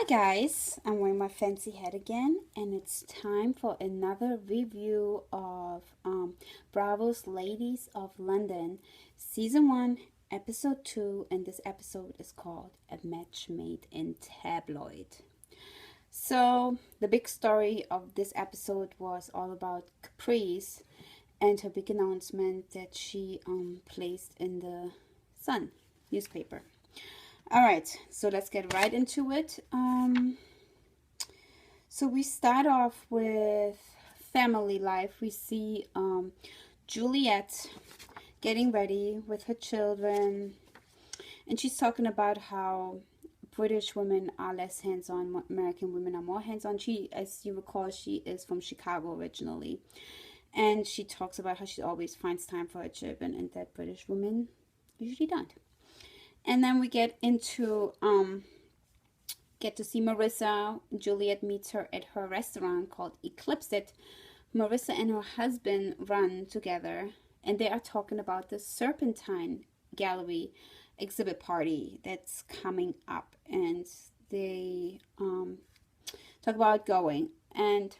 guys, I'm wearing my fancy hat again, and it's time for another review of Bravo's Ladies of London, Season 1, Episode 2, and this episode is called A Match Made in Tabloid. So, the big story of this episode was all about Caprice and her big announcement that she placed in the Sun newspaper. All right, so let's get right into it. So we start off with family life. We see Juliet getting ready with her children, and she's talking about how British women are less hands-on, American women are more hands-on. She, as you recall, she is from Chicago originally, and she talks about how she always finds time for her children and that British women usually don't. And then we get into get to see Marissa. Juliet meets her at her restaurant called Eclipse It. Marissa and her husband run together, and they are talking about the Serpentine Gallery exhibit party that's coming up, and they talk about going. And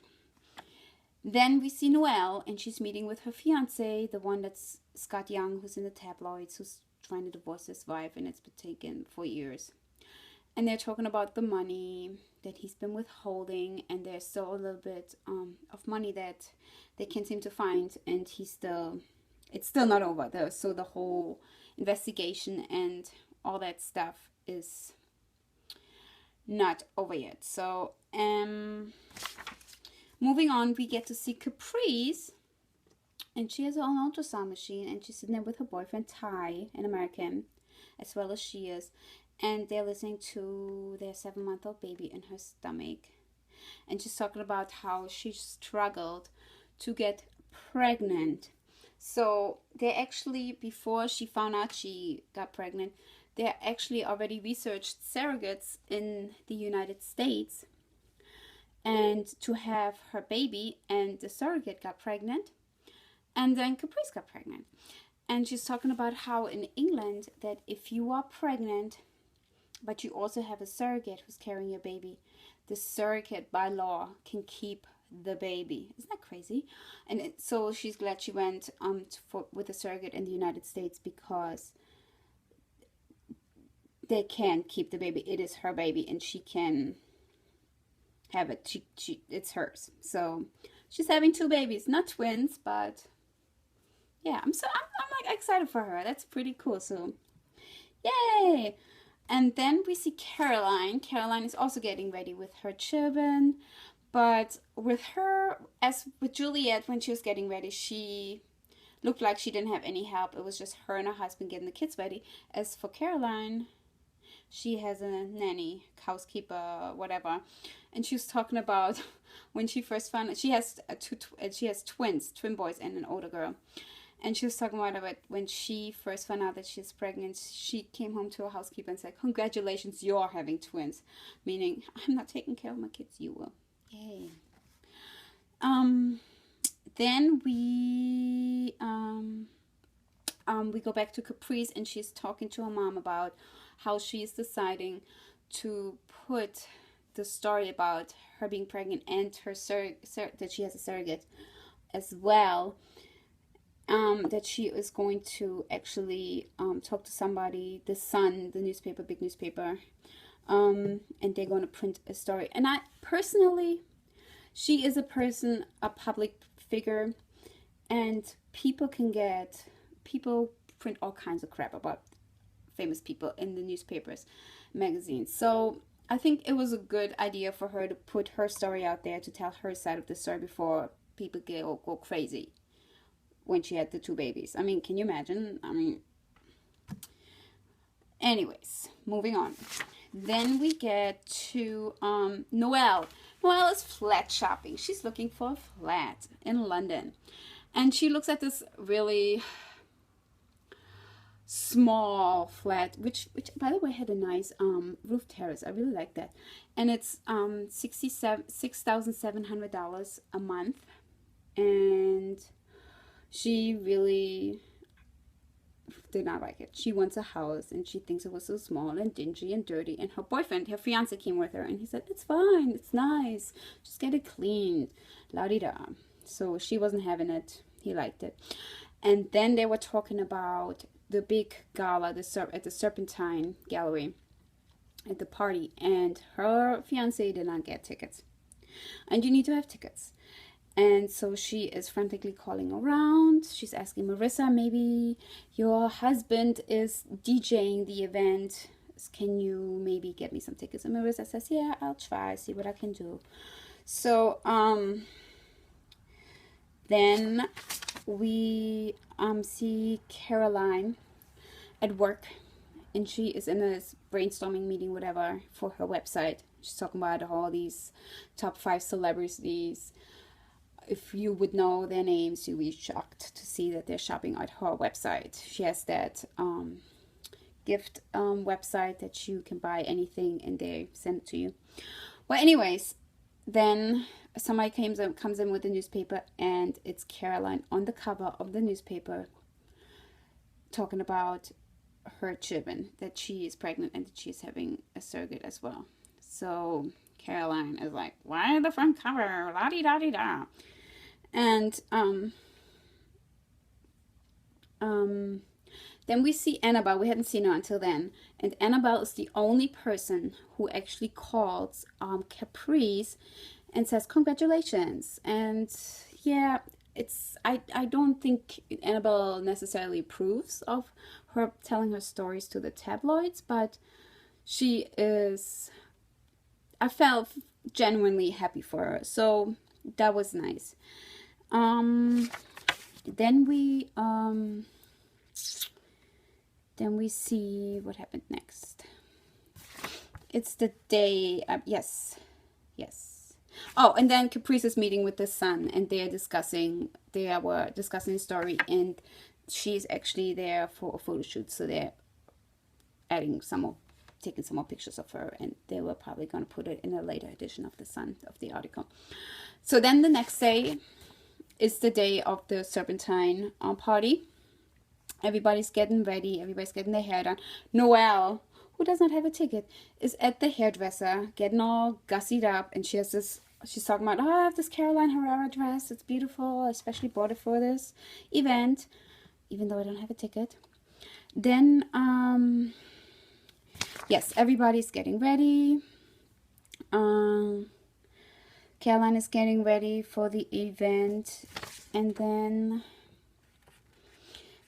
then we see Noelle, and she's meeting with her fiance, the one that's Scott Young, who's in the tabloids, who's trying to divorce his wife, and it's been taken for years. And they're talking about the money that he's been withholding, and there's still a little bit of money that they can't seem to find, and it's still not over. So the whole investigation and all that stuff is not over yet. So moving on, we get to see Caprice. And she has her own ultrasound machine, and she's sitting there with her boyfriend, Ty, an American, as well as she is. And they're listening to their 7-month-old baby in her stomach. And she's talking about how she struggled to get pregnant. So they actually, before she found out she got pregnant, they actually already researched surrogates in the United States and to have her baby, and the surrogate got pregnant. And then Caprice got pregnant. And she's talking about how in England that if you are pregnant, but you also have a surrogate who's carrying your baby, the surrogate by law can keep the baby. Isn't that crazy? And so she's glad she went with a surrogate in the United States because they can keep the baby. It is her baby, and she can have it. It's hers. So she's having 2 babies, not twins, but yeah, I'm like excited for her. That's pretty cool. So, yay! And then we see Caroline. Caroline is also getting ready with her children, but with her, as with Juliet, when she was getting ready, she looked like she didn't have any help. It was just her and her husband getting the kids ready. As for Caroline, she has a nanny, housekeeper, whatever, and she was talking about when she first found out she has twin boys, and an older girl. And she was talking about it when she first found out that she's pregnant. She came home to her housekeeper and said, "Congratulations, you're having twins." Meaning, I'm not taking care of my kids, you will. Yay. Then we go back to Caprice, and she's talking to her mom about how she's deciding to put the story about her being pregnant and her that she has a surrogate as well. That she is going to actually talk to somebody, the Sun, the newspaper, big newspaper, and they're going to print a story. And I personally, she is a public figure, and people print all kinds of crap about famous people in the newspapers, magazines. So I think it was a good idea for her to put her story out there, to tell her side of the story before people go crazy when she had the 2 babies. I mean, can you imagine? Anyways, moving on. Then we get to Noelle. Noelle is flat shopping. She's looking for a flat in London. And she looks at this really small flat, which by the way had a nice roof terrace. I really like that. And it's $6,700 a month. And she really did not like it. She wants a house, and she thinks it was so small and dingy and dirty. And her boyfriend, her fiance, came with her, and he said, it's fine, it's nice, just get it cleaned, la-di-da. So she wasn't having it. He liked it. And then they were talking about the big gala at the Serpentine Gallery at the party, and her fiance did not get tickets. And you need to have tickets. And so she is frantically calling around. She's asking Marissa, maybe your husband is DJing the event. Can you maybe get me some tickets? And Marissa says, yeah, I'll try, see what I can do. So then we see Caroline at work, and she is in a brainstorming meeting, whatever, for her website. She's talking about all these top 5 celebrities. If you would know their names, you'd be shocked to see that they're shopping at her website. She has that gift website that you can buy anything and they send it to you. Well, anyways, then somebody comes in with the newspaper, and it's Caroline on the cover of the newspaper talking about her children, that she is pregnant and that she's having a surrogate as well. So Caroline is like, why the front cover? La-di-da-di-da. And then we see Annabelle. We hadn't seen her until then. And Annabelle is the only person who actually calls Caprice and says, congratulations. And yeah, I don't think Annabelle necessarily approves of her telling her stories to the tabloids, but she is, I felt genuinely happy for her. So that was nice. Then we see what happened next. It's the day, yes. Oh, and then Caprice is meeting with the son, and they were discussing the story, and she's actually there for a photo shoot, so they're taking some more pictures of her, and they were probably going to put it in a later edition of the Sun, of the article. So then the next day is the day of the Serpentine party. Everybody's getting ready. Everybody's getting their hair done. Noelle, who does not have a ticket, is at the hairdresser getting all gussied up, and she has this. She's talking about, oh, I have this Caroline Herrera dress. It's beautiful. I especially bought it for this event, even though I don't have a ticket. Then, yes, everybody's getting ready. Caroline is getting ready for the event, and then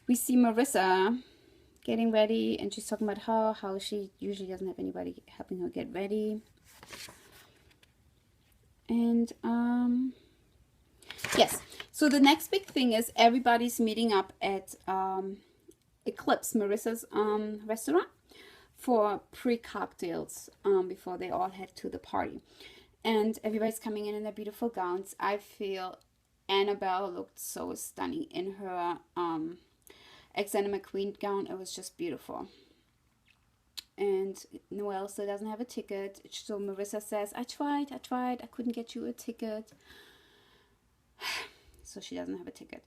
we see Marissa getting ready, and she's talking about how she usually doesn't have anybody helping her get ready. And yes, so the next big thing is everybody's meeting up at Eclipse, Marissa's restaurant, for pre-cocktails before they all head to the party. And everybody's coming in their beautiful gowns. I feel Annabelle looked so stunning in her Alexander McQueen gown. It was just beautiful. And Noelle still doesn't have a ticket. So Marissa says, I tried. I couldn't get you a ticket. So she doesn't have a ticket.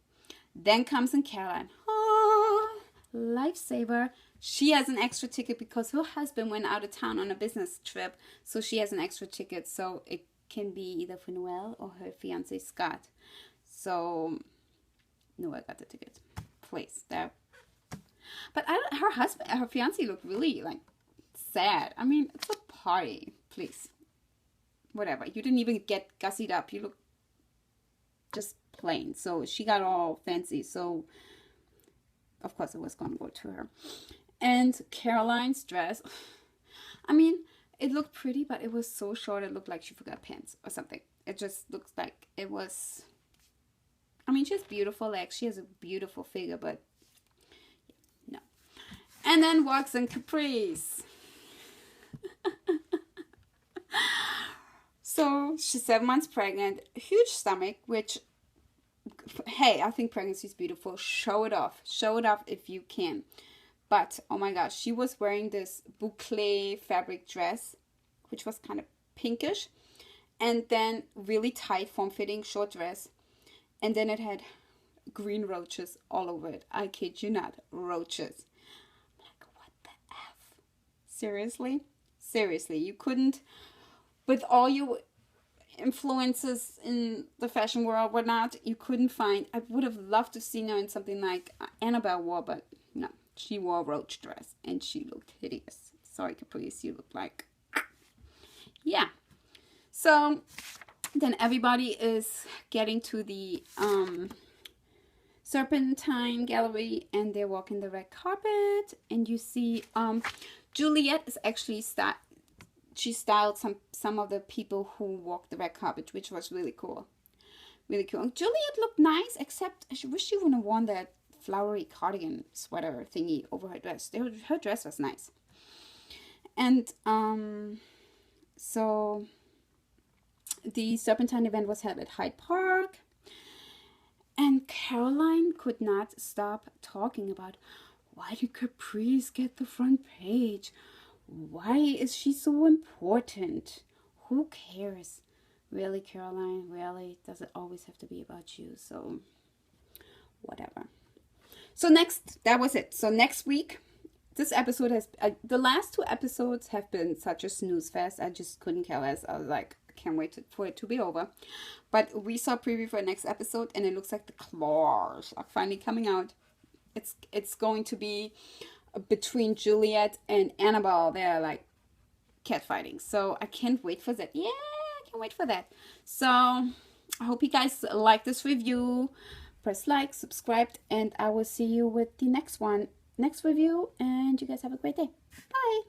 Then comes in Caroline. Oh, lifesaver. She has an extra ticket because her husband went out of town on a business trip. So she has an extra ticket. So it can be either for Noelle or her fiance, Scott. So Noelle got the ticket. Please. There. But her fiance looked really like sad. I mean, it's a party. Please. Whatever. You didn't even get gussied up. You look just plain. So she got all fancy. So of course it was going to go to her. And Caroline's dress, I mean, it looked pretty, but it was so short it looked like she forgot pants or something. It just looks like it was, I mean, she has beautiful legs. She has a beautiful figure, but no. And then walks in Caprice. So she's 7 months pregnant, huge stomach, which, hey, I think pregnancy is beautiful. Show it off. Show it off if you can. But, oh my gosh, she was wearing this boucle fabric dress, which was kind of pinkish. And then really tight, form-fitting short dress. And then it had green roaches all over it. I kid you not, roaches. I'm like, what the F? Seriously? Seriously, you couldn't, with all your influences in the fashion world, whatnot, you couldn't find. I would have loved to see her in something like Annabelle wore, but no, she wore a roach dress and she looked hideous. Sorry, Caprice, you look like, yeah. So then everybody is getting to the Serpentine Gallery, and they're walking the red carpet, and you see Juliet is actually she styled some of the people who walked the red carpet, which was really cool. Really cool. Juliet looked nice, except I wish she wouldn't have worn that flowery cardigan sweater thingy over her dress. Her dress was nice. And so the Serpentine event was held at Hyde Park. And Caroline could not stop talking about, why did Caprice get the front page? Why is she so important? Who cares? Really, Caroline? Really? Does it always have to be about you? So, whatever. So that was it. So next week, this episode has, the last 2 episodes have been such a snooze fest. I just couldn't care less. I was like, I can't wait for it to be over. But we saw a preview for the next episode, and it looks like the claws are finally coming out. It's going to be between Juliet and Annabelle. They're like catfighting. So I can't wait for that. Yeah, I can't wait for that. So I hope you guys like this review. Press like, subscribe, and I will see you with the next review. And you guys have a great day. Bye.